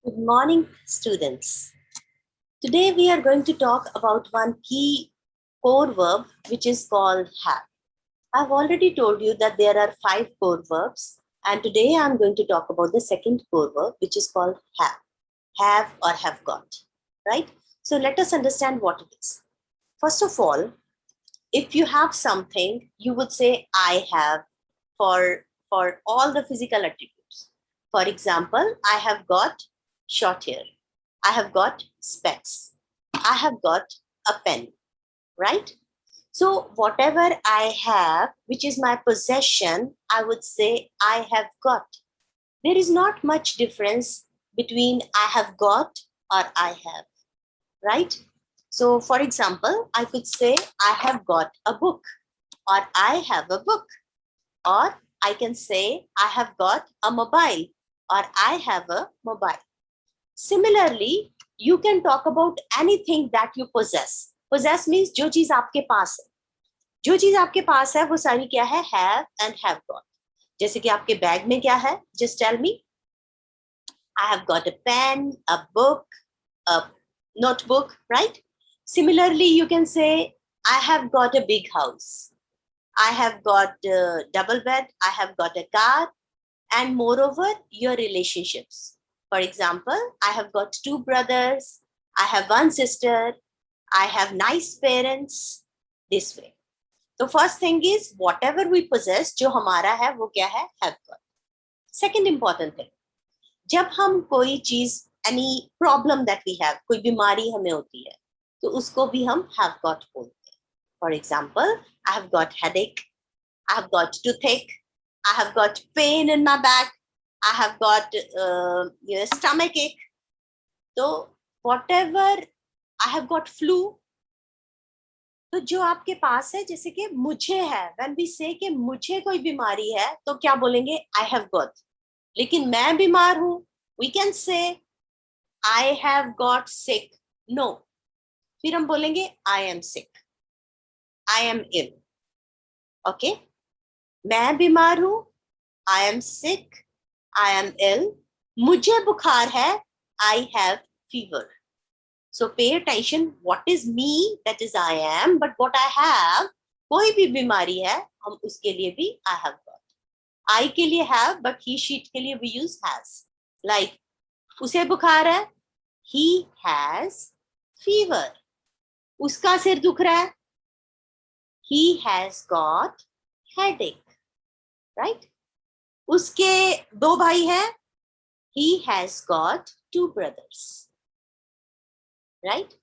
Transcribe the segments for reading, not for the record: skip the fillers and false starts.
Good morning, students. Today we are going to talk about one key core verb which is called have. I've already told you that there are 5 core verbs, and today I'm going to talk about the second core verb which is called have or have got, right? So let us understand what it is. First of all, if you have something, you would say I have for all the physical attributes. For example, I have got short hair. I have got specs. I have got a pen, right? So whatever I have, which is my possession, I would say I have got. There is not much difference between I have got or I have, right? So for example, I could say I have got a book or I have a book, or I can say I have got a mobile or I have a mobile. Similarly, you can talk about anything that you possess. Possess means जो चीज आपके पास है. जो चीज आपके पास है वो सारी क्या है? Have and have got. जैसे कि आपके बैग में क्या है? Just tell me. I have got a pen, a book, a notebook, right? Similarly, you can say I have got a big house. I have got a double bed. I have got a car. And moreover, your relationships. For example, I have got 2 brothers. I have 1 sister. I have nice parents. This way. The first thing is whatever we possess, जो हमारा है वो क्या है? Have got. Second important thing, जब हम कोई चीज any problem that we have, कोई बीमारी हमें होती है, तो उसको भी हम have got बोलते हैं. For example, I have got headache. I have got toothache. I have got pain in my back. I have got stomach ache. So whatever, I have got flu. तो जो आपके पास है, जैसे कि मुझे है, when we say कि मुझे कोई बीमारी है, तो क्या बोलेंगे? I have got. लेकिन मैं बीमार हूं, we can say I have got sick. No. फिर हम बोलेंगे I am sick. I am ill. Okay? मैं बीमार हूं, I am sick. I am ill. मुझे बुखार है, I have fever. So pay attention, what is me, that is I am, but what I have, कोई भी बीमारी है, हम उसके लिए भी I have got. I के लिए have, but he, she के लिए we use has. Like, उसे बुखार है, he has fever. उसका सिर दुख रहा है, he has got headache. Right? उसके 2 भाई हैं, he has got 2 brothers. Right?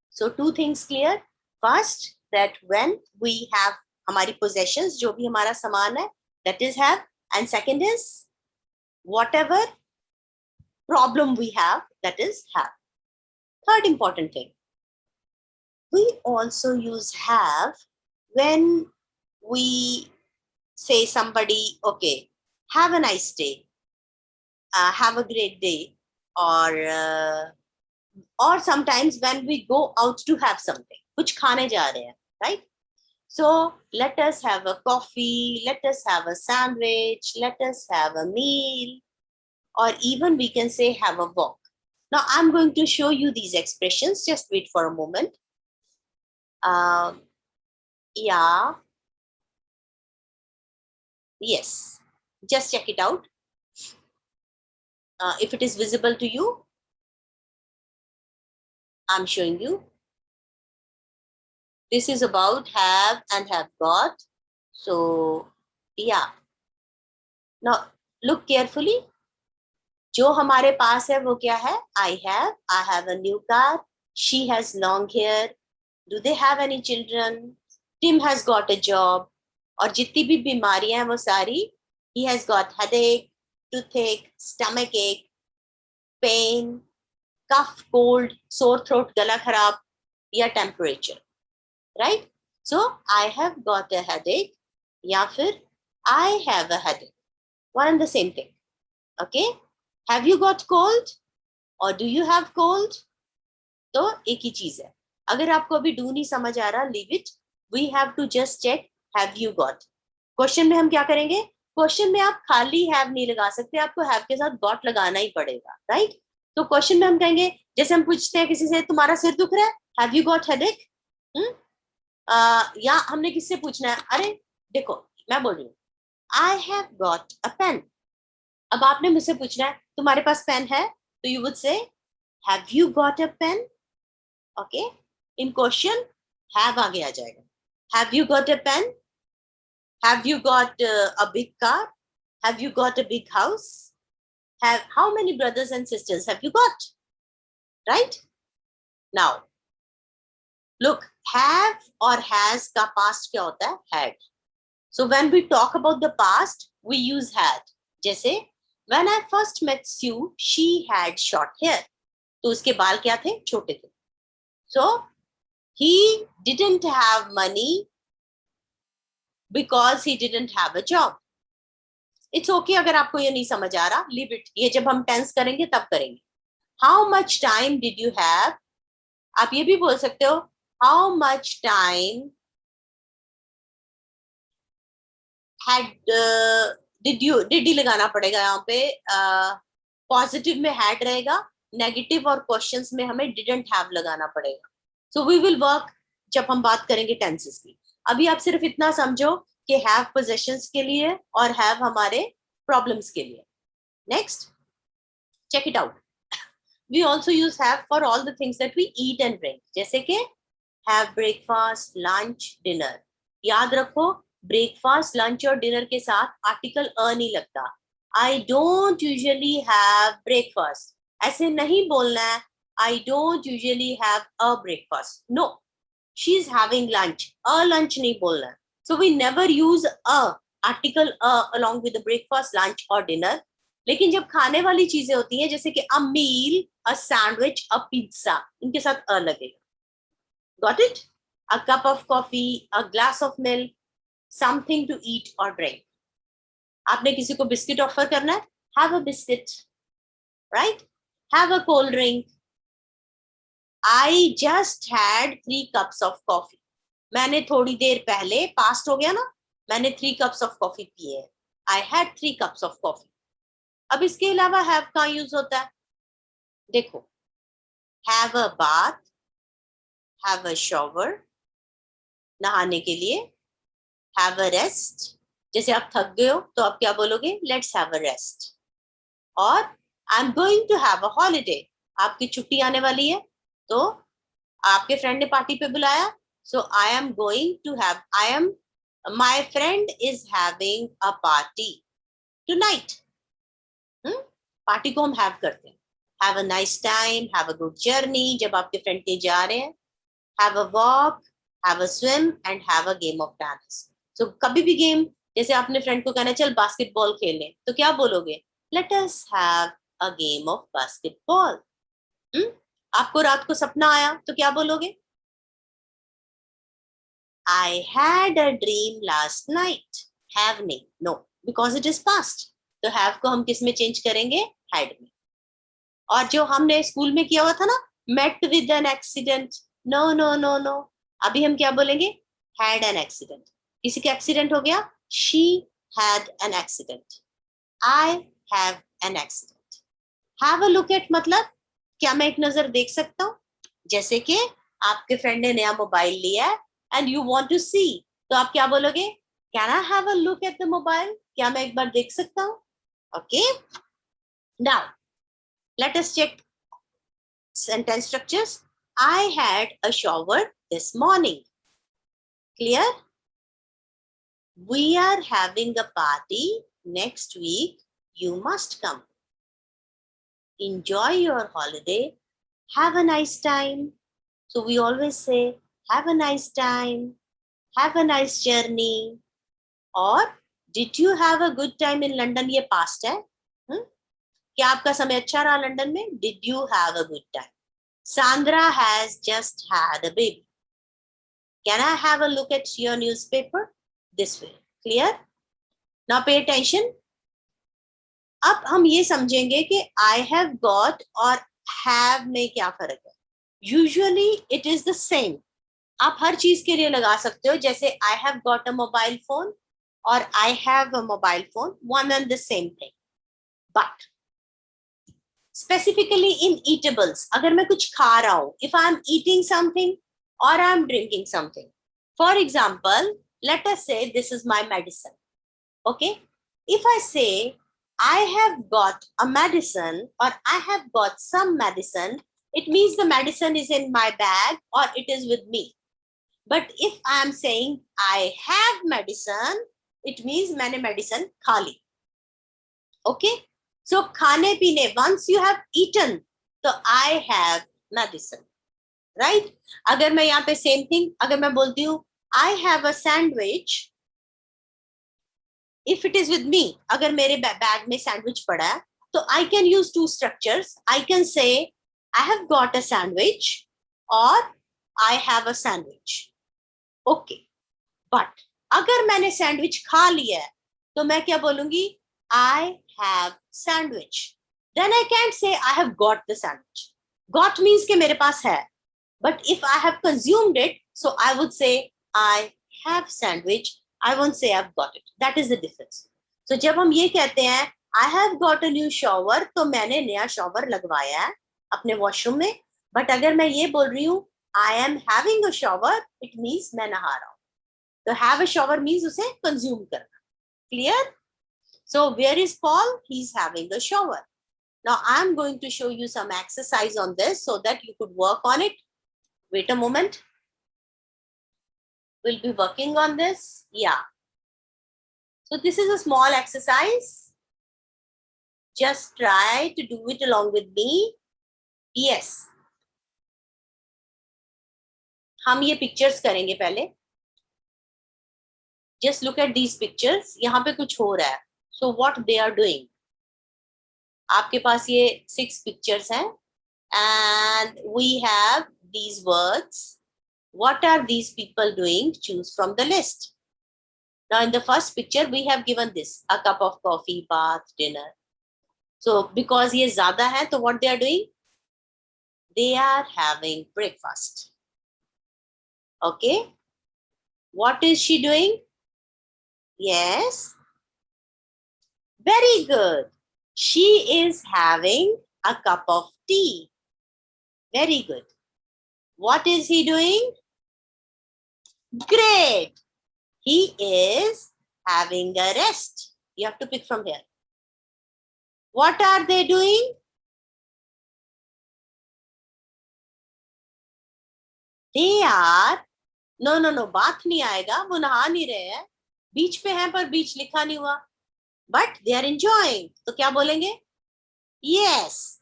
So 2 things clear. First, that when we have हमारी possessions, जो भी हमारा सामान है, that is have. And second is whatever problem we have, that is have. Third important thing, we also use have when we say somebody, okay, have a nice day, have a great day, or sometimes when we go out to have something, कुछ खाने जा रहे हैं, right? So let us have a coffee, let us have a sandwich, let us have a meal, or even we can say have a walk. Now I'm going to show you these expressions. Just wait for a moment. Yeah. Yes. Just check it out. If it is visible to you, I'm showing you. This is about have and have got. So, yeah. Now, look carefully. जो हमारे पास है वो क्या है? I have a new car. She has long hair. Do they have any children? Tim has got a job. और जितनी भी बीमारियां हैं वो सारी, he has got headache, toothache, stomach ache, pain, cough, cold, sore throat, गला खराब, या temperature. Right? So I have got a headache, या फिर I have a headache. One and the same thing. Okay? Have you got cold? Or do you have cold? तो एक ही चीज है. अगर आपको अभी do नहीं समझ आ रहा, leave it. We have to just check have you got. Question में हम क्या करेंगे? क्वेश्चन में आप खाली have नहीं लगा सकते, आपको have के साथ got लगाना ही पड़ेगा, right? तो क्वेश्चन में हम कहेंगे, जैसे हम पूछते हैं किसी से, तुम्हारा सिर दुख रहा है, हैव यू गॉट हेडेक? या हमने किससे पूछना है, अरे देखो मैं बोल रही हूँ, I have got a pen. अब आपने मुझसे पूछना है तुम्हारे पास पेन है, तो you would say have you got a pen. Okay, in question have आगे आ जाएगा। Have you got a pen, have you got a big car, have you got a big house, have how many brothers and sisters have you got? Right? Now look, have or has का past क्या होता है, had. So when we talk about the past, we use had. जैसे when I first met Sue, she had short hair. तो उसके बाल क्या थे, छोटे थे. So he didn't have money because he didn't have a job. It's okay अगर आपको ये नहीं समझ आ रहा, leave it. ये जब हम tense करेंगे तब करेंगे. How much time did you have? आप ये भी बोल सकते हो, how much time had did you लगाना पड़ेगा यहाँ पे, पॉजिटिव में had रहेगा, नेगेटिव और क्वेश्चंस में हमें didn't have लगाना पड़ेगा. सो वी विल वर्क जब हम बात करेंगे टेंसेस की. अभी आप सिर्फ इतना समझो कि have possessions के लिए और have हमारे प्रॉब्लम्स के लिए. Next, check it out. We also use have for all the things that we eat and drink. जैसे कि have breakfast, lunch, dinner. याद रखो, ब्रेकफास्ट, लंच और डिनर के साथ आर्टिकल अ नहीं लगता. I don't usually have breakfast, ऐसे नहीं बोलना है. I don't usually have a breakfast. No, she is having lunch, a lunch नहीं बोलना है. So we never use a article a along with the breakfast, lunch और dinner. लेकिन जब खाने वाली चीजें होती हैं, जैसे कि अ मील, अ सैंडविच, अ पिज्जा, इनके साथ अ लगेगा. Got it? A cup of coffee, a glass of milk, something to eat or drink. आपने किसी को बिस्किट ऑफर करना है, have a biscuit, right? Have a cold drink. I just had 3 cups of coffee. मैंने थोड़ी देर पहले, past हो गया ना, मैंने 3 cups of coffee पिए हैं. I had 3 cups of coffee. अब इसके अलावा have कहाँ यूज होता है, देखो, have a bath, have a shower, नहाने के लिए, have a rest, जैसे आप थक गए हो तो आप क्या बोलोगे, लेट्स हैव अ रेस्ट. और I am going to have a holiday, आपकी छुट्टी आने वाली है, तो आपके फ्रेंड ने पार्टी पे बुलाया, so I am going to have, I am, my friend is having a party tonight. Party को हम हैव करते हैं. Have a nice time, have a good journey, जब आपके फ्रेंड कहीं जा रहे हैं. Have a walk, have a swim and have a game of tennis. So कभी भी गेम, जैसे आपने फ्रेंड को कहना चल बास्केटबॉल खेलने, तो क्या बोलोगे, let us have a game of basketball. आपको रात को सपना आया तो क्या बोलोगे, I had a dream last night. Have नहीं, no, because it is past. तो हैव को हम किस में चेंज करेंगे, हैड में. और जो हमने स्कूल में किया हुआ था ना, met with an accident, no no no no, अभी हम क्या बोलेंगे, हैड एन एक्सीडेंट. किसी का एक्सीडेंट हो गया, she had an accident, I have an accident. Have a look at मतलब क्या मैं एक नजर देख सकता हूँ, जैसे कि आपके फ्रेंड ने नया मोबाइल लिया है एंड यू वांट टू सी, तो आप क्या बोलोगे, can I have a look at the mobile, क्या मैं एक बार देख सकता हूँ. Okay, now let us check sentence structures. I had a shower this morning. Clear? We are having a party next week. You must come. Enjoy your holiday. Have a nice time. So we always say, have a nice time. Have a nice journey. Or, did you have a good time in London? ये past है. क्या आपका समय अच्छा रहा London में? Did you have a good time? Sandra has just had a baby. Can I have a look at your newspaper? This way. Clear? Now pay attention. अब हम ये समझेंगे कि I have got और have में क्या फर्क है. Usually it is the same. आप हर चीज के लिए लगा सकते हो, जैसे I have got a mobile phone और I have a mobile phone, one and the same thing. But specifically in eatables. अगर मैं कुछ खा रहा हूँ, if I am eating something or I am drinking something. For example, let us say this is my medicine. Okay, if I say I have got a medicine or I have got some medicine, it means the medicine is in my bag or it is with me. But if I am saying I have medicine, it means मैंने medicine खा ली. Okay, so खाने पीने, once you have eaten, तो I have medicine, right? अगर मैं यहाँ पे same thing, अगर मैं बोलती हूँ I have a sandwich, if it is with me, अगर मेरे बैग में सैंडविच पड़ा है, तो I can use two structures. I can say I have got a sandwich or I have a sandwich. Okay, but अगर मैंने sandwich खा लिया है, तो मैं क्या बोलूंगी? I have sandwich. Then I can't say I have got the sandwich. Got means कि मेरे पास है. But if I have consumed it, so I would say I have sandwich. I won't say I've got it. That is the difference. So जब हम ये कहते हैं I have got a new shower, तो मैंने नया शॉवर लगवाया है अपने वॉशरूम में. बट अगर मैं ये बोल रही हूँ I am having a shower, it means मैं नहा रहा हूँ. तो have a shower means उसे consume करना. Clear? So where is Paul? He's having a shower. Now I'm going to show you some exercise on this so that you could work on it. Wait a moment. We'll be working on this. Yeah. So this is a small exercise. Just try to do it along with me. Yes. हम ये pictures करेंगे पहले. Just look at these pictures. यहाँ पे कुछ हो रहा है. So what they are doing? आपके पास ये 6 pictures हैं. And we have these words. What are these people doing? Choose from the list. Now in the first picture, we have given this, a cup of coffee, bath, dinner. So because ये ज़्यादा है, तो what they are doing? They are having breakfast. Okay. What is she doing? Yes. Very good. She is having a cup of tea. Very good. What is he doing? Great. He is having a rest. You have to pick from here. What are they doing? They are, no, बात नहीं आएगा, वो नहा नहीं रहे हैं, बीच पे हैं पर बीच लिखा नहीं हुआ, but they are enjoying. तो क्या बोलेंगे? Yes,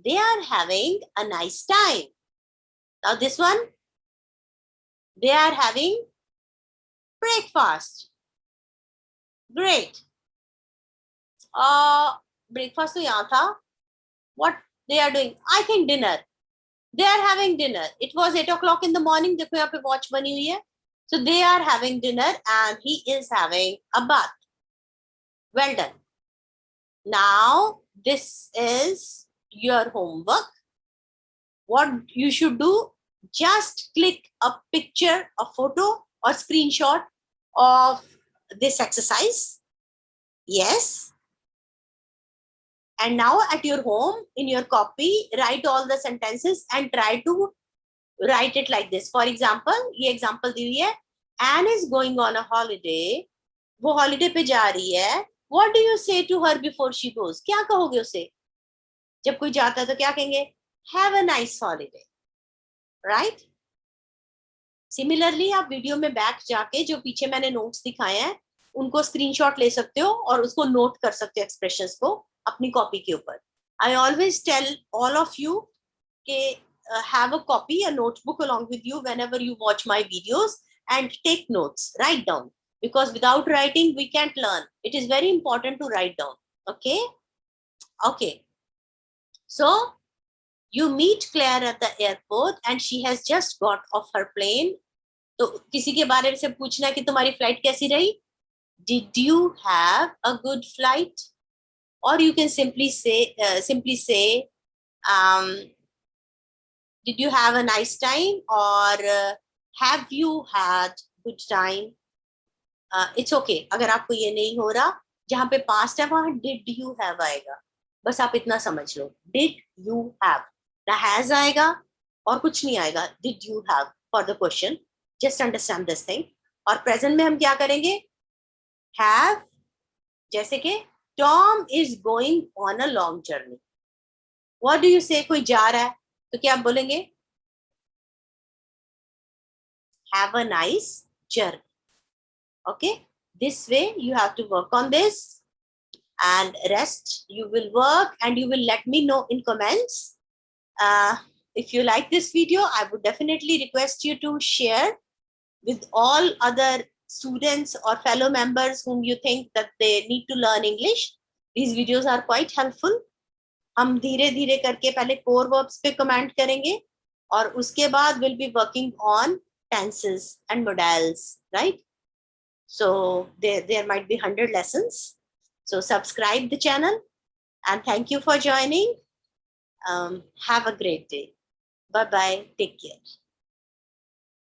they are having a nice time. Now this one, they are having breakfast. Great. Breakfast तो यहाँ था. What they are doing? I think dinner. They are having dinner. It was 8 o'clock in the morning. देखो यहाँ पे watch बनी हुई है. So they are having dinner and he is having a bath. Well done. Now this is your homework. What you should do, just click a picture, a photo or screenshot of this exercise. Yes. And now at your home, in your copy, write all the sentences and try to write it like this. For example, ये example दी हुई है. Anne is going on a holiday. वो holiday पे जा रही है. What do you say to her before she goes? क्या कहोगे उसे? जब कोई जाता है तो क्या कहेंगे? Have a nice holiday. Right? Similarly, आप वीडियो में बैक जाके जो पीछे मैंने नोट्स दिखाए हैं, उनको स्क्रीनशॉट ले सकते हो और उसको नोट कर सकते हो एक्सप्रेशंस को अपनी कॉपी के ऊपर. I always tell all of you कि have a copy, a notebook along with you whenever you watch my videos and take notes, write down. Because without writing, we can't learn. It is very important to write down. Okay? Okay. So, you meet Claire at the airport and she has just got off her plane. तो किसी के बारे में से पूछना है कि तुम्हारी फ्लाइट कैसी रही? Did you have a good flight? Or you can simply say, did you have a nice time? Or have you had good time? It's okay. अगर आपको ये नहीं हो रहा, जहाँ पे past है वहाँ did you have आएगा. बस आप इतना समझ लो, डिड यू हैव, ना हैज आएगा और कुछ नहीं आएगा, did you have for the question, just understand this thing. और प्रेजेंट में हम क्या करेंगे, हैव, जैसे कि Tom is going on a long journey. What do you से, कोई जा रहा है तो क्या आप बोलेंगे, have a nice journey. Okay, this way you have to work on this, and rest you will work and you will let me know in comments. If you like this video, I would definitely request you to share with all other students or fellow members whom you think that they need to learn English. These videos are quite helpful. हम धीरे धीरे करके पहले core verbs पे comment करेंगे और उसके बाद will be working on tenses and modals, right? So there might be 100 lessons. So subscribe the channel and thank you for joining. Have a great day. Bye bye. Take care.